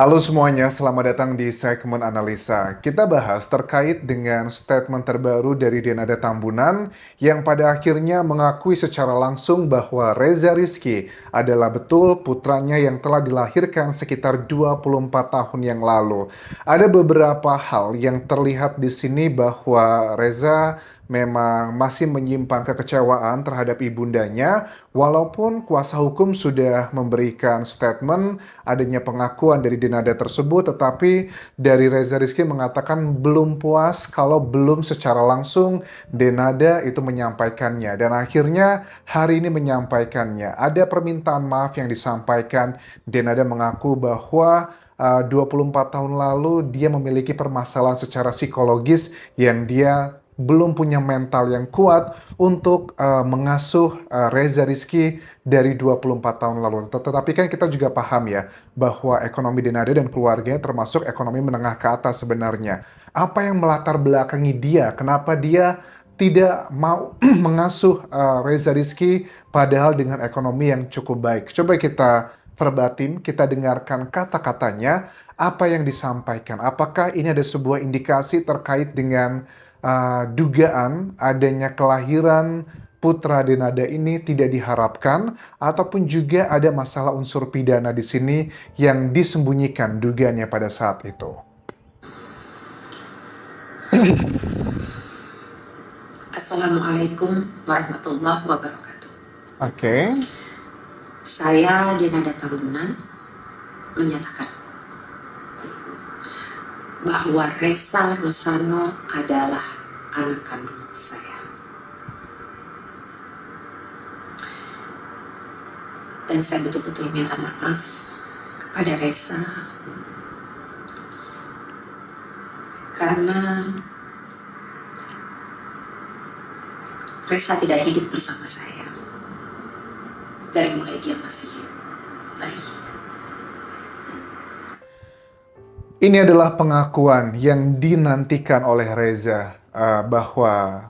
Halo semuanya, selamat datang di segmen analisa. Kita bahas terkait dengan statement terbaru dari Denada Tambunan yang pada akhirnya mengakui secara langsung bahwa Reza Rizky adalah betul putranya yang telah dilahirkan sekitar 24 tahun yang lalu. Ada beberapa hal yang terlihat di sini bahwa Reza memang masih menyimpan kekecewaan terhadap ibundanya, walaupun kuasa hukum sudah memberikan statement adanya pengakuan dari Denada tersebut, tetapi dari Reza Rizky mengatakan belum puas kalau belum secara langsung Denada itu menyampaikannya. Dan akhirnya hari ini menyampaikannya. Ada permintaan maaf yang disampaikan. Denada mengaku bahwa 24 tahun lalu dia memiliki permasalahan secara psikologis yang dia belum punya mental yang kuat untuk mengasuh Reza Rizky dari 24 tahun lalu. Tetapi kan kita juga paham ya bahwa ekonomi Denada dan keluarganya termasuk ekonomi menengah ke atas sebenarnya. Apa yang melatar belakangi dia? Kenapa dia tidak mau mengasuh Reza Rizky padahal dengan ekonomi yang cukup baik? Coba kita verbatim, kita dengarkan kata-katanya, apa yang disampaikan. Apakah ini ada sebuah indikasi terkait dengan dugaan adanya kelahiran putra Denada ini tidak diharapkan, ataupun juga ada masalah unsur pidana di sini yang disembunyikan dugaannya pada saat itu. Assalamualaikum warahmatullahi wabarakatuh. Oke. Saya Denada Tambunan menyatakan bahwa Resa Rosano adalah anak kandung saya. Dan saya betul-betul minta maaf kepada Resa karena Resa tidak hidup bersama saya dari mulai dia masih bayi. Ini adalah pengakuan yang dinantikan oleh Reza bahwa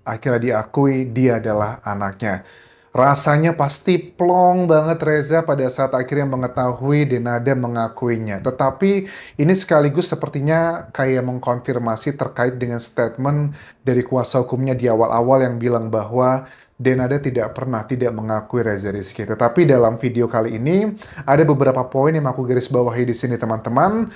akhirnya diakui dia adalah anaknya. Rasanya pasti plong banget Reza pada saat akhirnya mengetahui Denada mengakuinya. Tetapi ini sekaligus sepertinya kayak mengkonfirmasi terkait dengan statement dari kuasa hukumnya di awal-awal yang bilang bahwa Denada tidak pernah tidak mengakui Reza Rizky. Tetapi dalam video kali ini ada beberapa poin yang aku garis bawahi di sini teman-teman.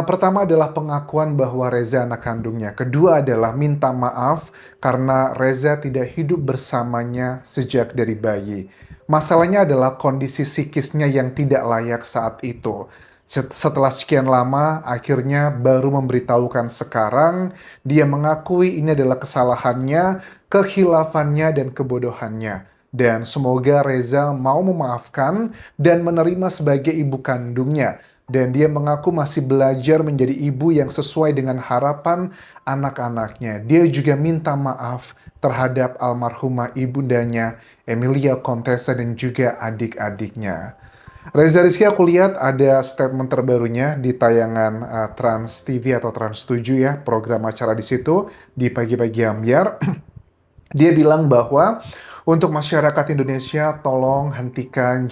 Pertama adalah pengakuan bahwa Reza anak kandungnya. Kedua adalah minta maaf karena Reza tidak hidup bersamanya sejak dari bayi. Masalahnya adalah kondisi psikisnya yang tidak layak saat itu. Setelah sekian lama, akhirnya baru memberitahukan sekarang, dia mengakui ini adalah kesalahannya, kehilafannya, dan kebodohannya. Dan semoga Reza mau memaafkan dan menerima sebagai ibu kandungnya. Dan dia mengaku masih belajar menjadi ibu yang sesuai dengan harapan anak-anaknya. Dia juga minta maaf terhadap almarhumah ibundanya, Emilia Contessa, dan juga adik-adiknya. Reza Rizky, aku lihat ada statement terbarunya di tayangan Trans TV atau Trans 7 ya, program acara di situ, di pagi-pagi ambiar. Dia bilang bahwa untuk masyarakat Indonesia, tolong hentikan,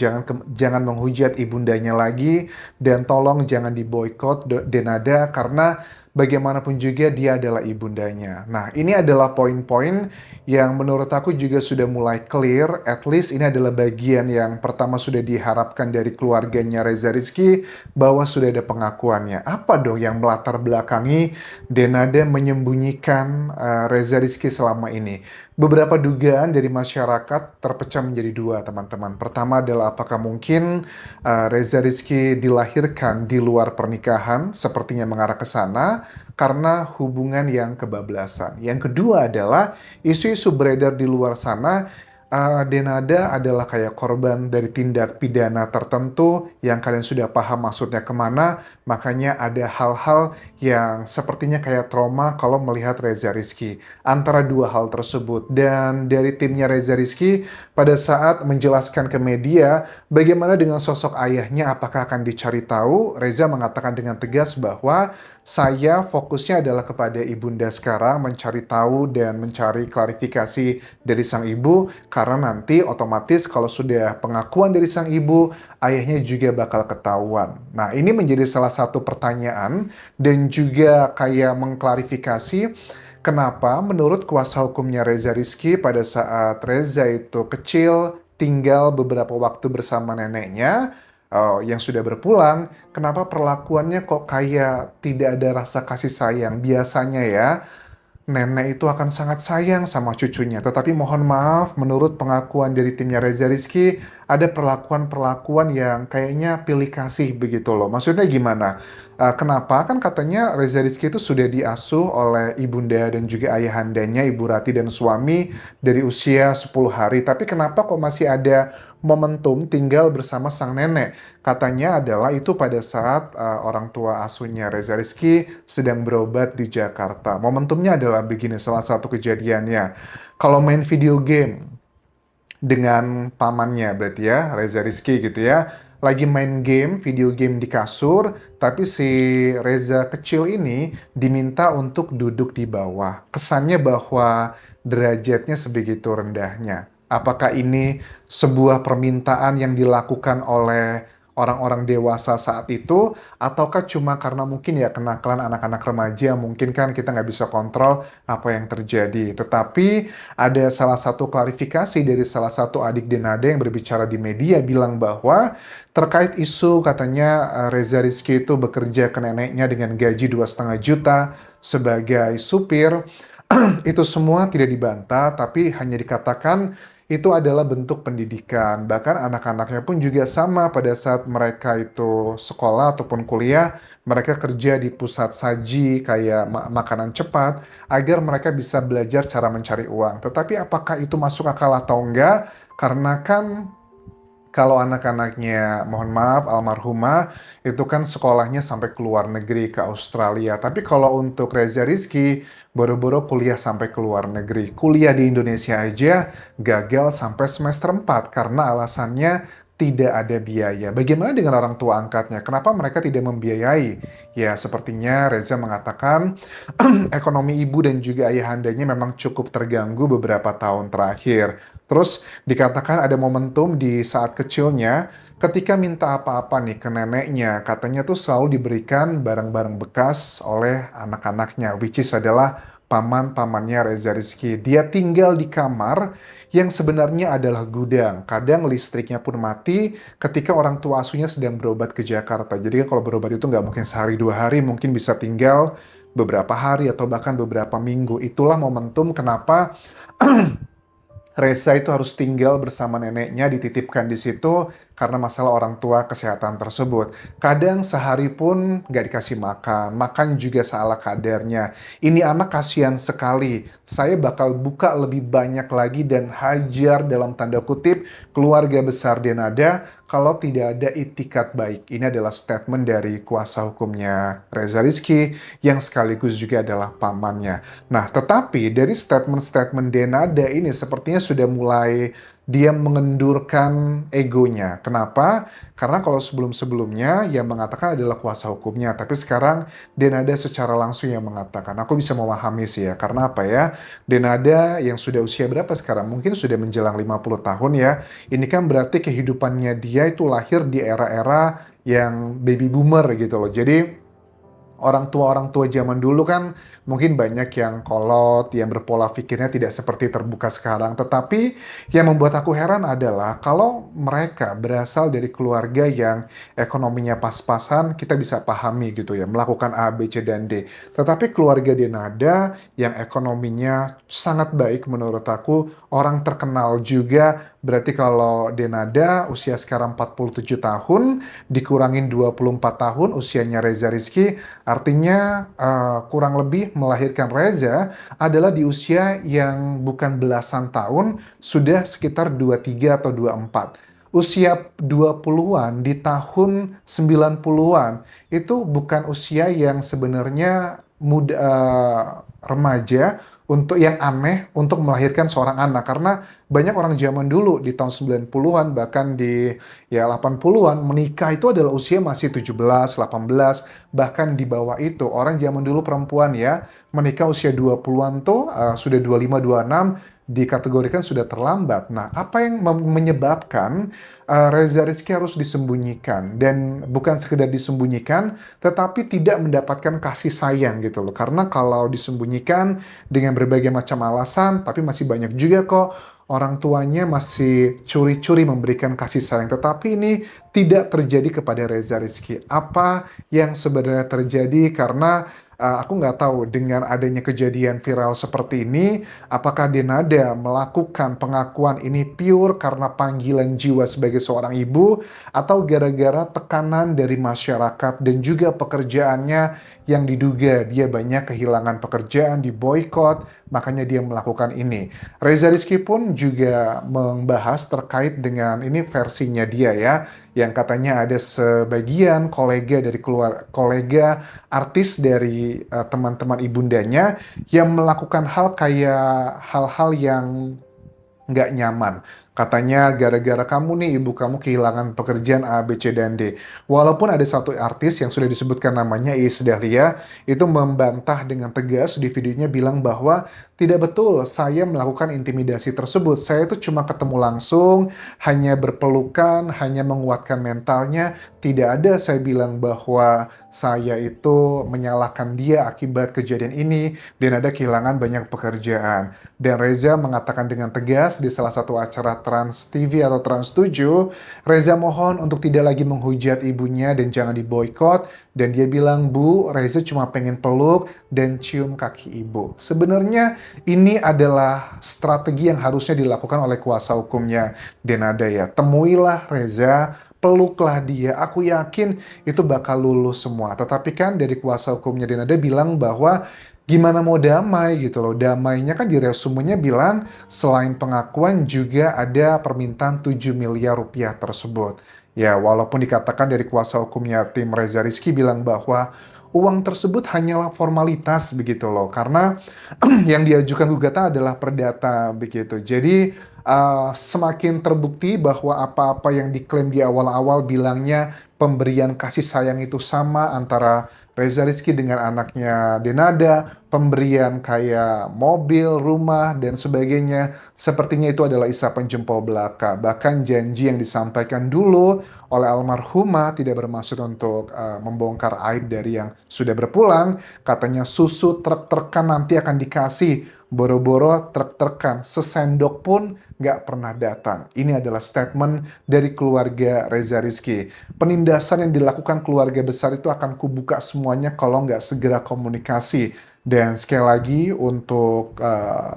jangan menghujat ibundanya lagi, dan tolong jangan diboykot Denada karena bagaimanapun juga dia adalah ibundanya. Nah, ini adalah poin-poin yang menurut aku juga sudah mulai clear. At least ini adalah bagian yang pertama sudah diharapkan dari keluarganya Reza Rizky bahwa sudah ada pengakuannya. Apa dong yang melatar belakangi Denada menyembunyikan Reza Rizky selama ini? Beberapa dugaan dari masyarakat terpecah menjadi dua, teman-teman. Pertama adalah apakah mungkin Reza Rizky dilahirkan di luar pernikahan, sepertinya mengarah ke sana, karena hubungan yang kebablasan. Yang kedua adalah isu-isu beredar di luar sana, Denada adalah kayak korban dari tindak pidana tertentu yang kalian sudah paham maksudnya kemana, makanya ada hal-hal yang sepertinya kayak trauma kalau melihat Reza Rizky. Antara dua hal tersebut. Dan dari timnya Reza Rizky, pada saat menjelaskan ke media bagaimana dengan sosok ayahnya, apakah akan dicari tahu, Reza mengatakan dengan tegas bahwa saya fokusnya adalah kepada ibunda sekarang, mencari tahu dan mencari klarifikasi dari sang ibu, Karena nanti otomatis kalau sudah pengakuan dari sang ibu, ayahnya juga bakal ketahuan. Nah, ini menjadi salah satu pertanyaan dan juga kayak mengklarifikasi kenapa menurut kuasa hukumnya Reza Rizky pada saat Reza itu kecil, tinggal beberapa waktu bersama neneknya, yang sudah berpulang, kenapa perlakuannya kok kayak tidak ada rasa kasih sayang? Biasanya ya, nenek itu akan sangat sayang sama cucunya. Tetapi mohon maaf, menurut pengakuan dari timnya Reza Rizky, ada perlakuan-perlakuan yang kayaknya pilih kasih begitu loh. Maksudnya gimana? Kenapa? Kan katanya Reza Rizky itu sudah diasuh oleh ibunda dan juga ayahandanya, Ibu Rati dan suami dari usia 10 hari. Tapi kenapa kok masih ada momentum tinggal bersama sang nenek? Katanya adalah itu pada saat orang tua asuhnya Reza Rizky sedang berobat di Jakarta. Momentumnya adalah begini, salah satu kejadiannya. Kalau main video game dengan pamannya berarti ya, Reza Rizky gitu ya. Lagi main game, video game di kasur, tapi si Reza kecil ini diminta untuk duduk di bawah. Kesannya bahwa derajatnya sebegitu rendahnya. Apakah ini sebuah permintaan yang dilakukan oleh orang-orang dewasa saat itu, ataukah cuma karena mungkin ya kenakalan anak-anak remaja, mungkin kan kita nggak bisa kontrol apa yang terjadi. Tetapi ada salah satu klarifikasi dari salah satu adik Denada yang berbicara di media bilang bahwa terkait isu katanya Reza Rizky itu bekerja ke neneknya dengan gaji 2,5 juta sebagai supir, itu semua tidak dibantah, tapi hanya dikatakan itu adalah bentuk pendidikan. Bahkan anak-anaknya pun juga sama pada saat mereka itu sekolah ataupun kuliah, mereka kerja di pusat saji kayak makanan cepat agar mereka bisa belajar cara mencari uang. Tetapi apakah itu masuk akal atau enggak? Karena kan kalau anak-anaknya, mohon maaf, almarhumah, itu kan sekolahnya sampai ke luar negeri, ke Australia. Tapi kalau untuk Reza Rizky, boro-boro kuliah sampai ke luar negeri. Kuliah di Indonesia aja gagal sampai semester 4 karena alasannya tidak ada biaya. Bagaimana dengan orang tua angkatnya? Kenapa mereka tidak membiayai? Ya, sepertinya Reza mengatakan ekonomi ibu dan juga ayahandanya memang cukup terganggu beberapa tahun terakhir. Terus dikatakan ada momentum di saat kecilnya ketika minta apa-apa nih ke neneknya, katanya tuh selalu diberikan barang-barang bekas oleh anak-anaknya, which is adalah paman-pamannya Reza Rizky. Dia tinggal di kamar yang sebenarnya adalah gudang. Kadang listriknya pun mati ketika orang tua asuhnya sedang berobat ke Jakarta. Jadi kan kalau berobat itu nggak mungkin sehari dua hari, mungkin bisa tinggal beberapa hari atau bahkan beberapa minggu. Itulah momentum kenapa Reza itu harus tinggal bersama neneknya, dititipkan di situ karena masalah orang tua kesehatan tersebut. Kadang sehari pun nggak dikasih makan, makan juga salah kadarnya. Ini anak kasihan sekali. Saya bakal buka lebih banyak lagi dan hajar dalam tanda kutip keluarga besar Denada kalau tidak ada itikat baik. Ini adalah statement dari kuasa hukumnya Reza Rizky yang sekaligus juga adalah pamannya. Nah, tetapi dari statement-statement Denada ini sepertinya sudah mulai dia mengendurkan egonya. Kenapa? Karena kalau sebelum-sebelumnya yang mengatakan adalah kuasa hukumnya, tapi sekarang Denada secara langsung yang mengatakan. Aku bisa memahami sih ya, karena apa ya? Denada yang sudah usia berapa sekarang? Mungkin sudah menjelang 50 tahun ya. Ini kan berarti kehidupannya dia itu lahir di era-era yang baby boomer gitu loh. Jadi orang tua zaman dulu kan mungkin banyak yang kolot, yang berpola pikirnya tidak seperti terbuka sekarang. Tetapi yang membuat aku heran adalah kalau mereka berasal dari keluarga yang ekonominya pas-pasan, kita bisa pahami gitu ya, melakukan A, B, C, dan D. Tetapi keluarga Denada yang ekonominya sangat baik menurut aku, orang terkenal juga, berarti kalau Denada usia sekarang 47 tahun, dikurangin 24 tahun usianya Reza Rizky, artinya kurang lebih melahirkan Reza adalah di usia yang bukan belasan tahun, sudah sekitar 23 atau 24. Usia 20-an di tahun 90-an itu bukan usia yang sebenarnya muda, remaja untuk yang aneh untuk melahirkan seorang anak karena banyak orang zaman dulu di tahun 90-an bahkan di ya 80-an menikah itu adalah usia masih 17, 18 bahkan di bawah itu. Orang zaman dulu perempuan ya menikah usia 20-an tuh sudah 25, 26 dikategorikan sudah terlambat. Nah, apa yang menyebabkan Reza Rizky harus disembunyikan? Dan bukan sekedar disembunyikan, tetapi tidak mendapatkan kasih sayang gitu loh. Karena kalau disembunyikan dengan berbagai macam alasan, tapi masih banyak juga kok orang tuanya masih curi-curi memberikan kasih sayang. Tetapi ini tidak terjadi kepada Reza Rizky. Apa yang sebenarnya terjadi? Karena aku nggak tahu dengan adanya kejadian viral seperti ini, apakah Denada melakukan pengakuan ini pure karena panggilan jiwa sebagai seorang ibu, atau gara-gara tekanan dari masyarakat dan juga pekerjaannya yang diduga dia banyak kehilangan pekerjaan, diboykot, makanya dia melakukan ini. Reza Rizky pun juga membahas terkait dengan ini versinya dia ya, yang katanya ada sebagian kolega dari kolega artis dari teman-teman ibundanya yang melakukan hal-hal yang nggak nyaman. Katanya gara-gara kamu nih, ibu kamu kehilangan pekerjaan A, B, C, dan D. Walaupun ada satu artis yang sudah disebutkan namanya, Iis Dahlia, itu membantah dengan tegas di videonya bilang bahwa tidak betul saya melakukan intimidasi tersebut. Saya itu cuma ketemu langsung, hanya berpelukan, hanya menguatkan mentalnya. Tidak ada saya bilang bahwa saya itu menyalahkan dia akibat kejadian ini dan ada kehilangan banyak pekerjaan. Dan Reza mengatakan dengan tegas di salah satu acara Trans TV atau Trans 7, Reza mohon untuk tidak lagi menghujat ibunya dan jangan diboykot. Dan dia bilang, Bu, Reza cuma pengen peluk dan cium kaki ibu. Sebenarnya ini adalah strategi yang harusnya dilakukan oleh kuasa hukumnya Denada ya. Temuilah Reza, peluklah dia, aku yakin itu bakal lulus semua. Tetapi kan dari kuasa hukumnya Denada bilang bahwa gimana mau damai gitu loh. Damainya kan di resumenya bilang selain pengakuan juga ada permintaan 7 miliar rupiah tersebut. Ya, walaupun dikatakan dari kuasa hukumnya tim Reza Rizky bilang bahwa uang tersebut hanyalah formalitas begitu loh. Karena yang diajukan gugatan adalah perdata begitu. Jadi semakin terbukti bahwa apa-apa yang diklaim di awal-awal bilangnya pemberian kasih sayang itu sama antara Reza Rizky dengan anaknya Denada, pemberian kayak mobil, rumah, dan sebagainya, sepertinya itu adalah isapan jempol belaka. Bahkan janji yang disampaikan dulu oleh almarhumah tidak bermaksud untuk membongkar aib dari yang sudah berpulang. Katanya susu truk-trukan nanti akan dikasih, boro-boro truk-trukan, sesendok pun nggak pernah datang. Ini adalah statement dari keluarga Reza Rizky. Penindasan yang dilakukan keluarga besar itu akan kubuka semuanya kalau nggak segera komunikasi. Dan sekali lagi untuk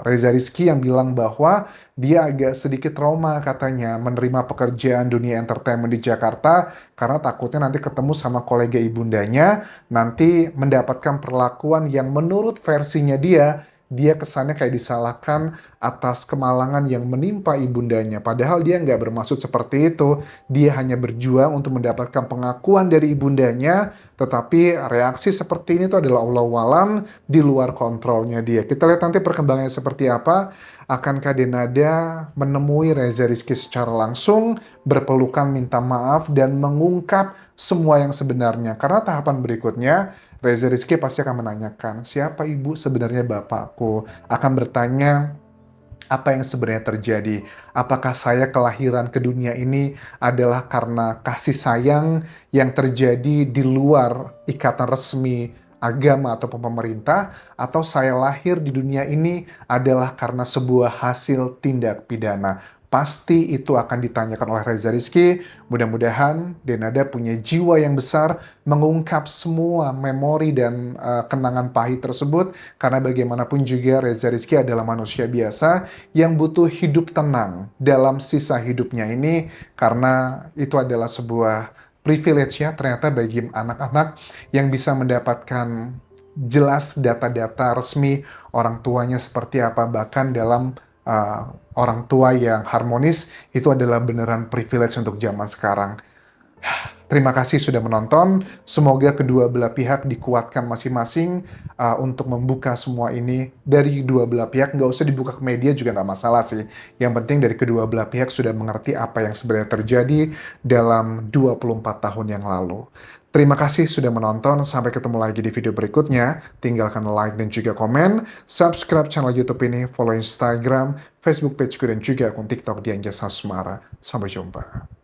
Reza Rizky yang bilang bahwa dia agak sedikit trauma katanya menerima pekerjaan dunia entertainment di Jakarta karena takutnya nanti ketemu sama kolega ibundanya, nanti mendapatkan perlakuan yang menurut versinya dia kesannya kayak disalahkan atas kemalangan yang menimpa ibundanya. Padahal dia nggak bermaksud seperti itu. Dia hanya berjuang untuk mendapatkan pengakuan dari ibundanya, tetapi reaksi seperti ini tuh adalah Allahualam di luar kontrolnya dia. Kita lihat nanti perkembangannya seperti apa. Akankah Denada menemui Reza Rizky secara langsung, berpelukan minta maaf, dan mengungkap semua yang sebenarnya? Karena tahapan berikutnya, Reza Rizky pasti akan menanyakan, siapa ibu sebenarnya bapakku? Akan bertanya, apa yang sebenarnya terjadi? Apakah saya kelahiran ke dunia ini adalah karena kasih sayang yang terjadi di luar ikatan resmi agama ataupun pemerintah, atau saya lahir di dunia ini adalah karena sebuah hasil tindak pidana? Pasti itu akan ditanyakan oleh Reza Rizky. Mudah-mudahan Denada punya jiwa yang besar mengungkap semua memori dan kenangan pahit tersebut, karena bagaimanapun juga Reza Rizky adalah manusia biasa yang butuh hidup tenang dalam sisa hidupnya ini, karena itu adalah sebuah privilege ya ternyata bagi anak-anak yang bisa mendapatkan jelas data-data resmi orang tuanya seperti apa, bahkan dalam orang tua yang harmonis, itu adalah beneran privilege untuk zaman sekarang. Terima kasih sudah menonton. Semoga kedua belah pihak dikuatkan masing-masing untuk membuka semua ini dari dua belah pihak. Nggak usah dibuka ke media juga nggak masalah sih. Yang penting dari kedua belah pihak sudah mengerti apa yang sebenarnya terjadi dalam 24 tahun yang lalu. Terima kasih sudah menonton, sampai ketemu lagi di video berikutnya. Tinggalkan like dan juga komen, subscribe channel YouTube ini, follow Instagram, Facebook pageku dan juga akun TikTok Dian Jasa Asmara. Sampai jumpa.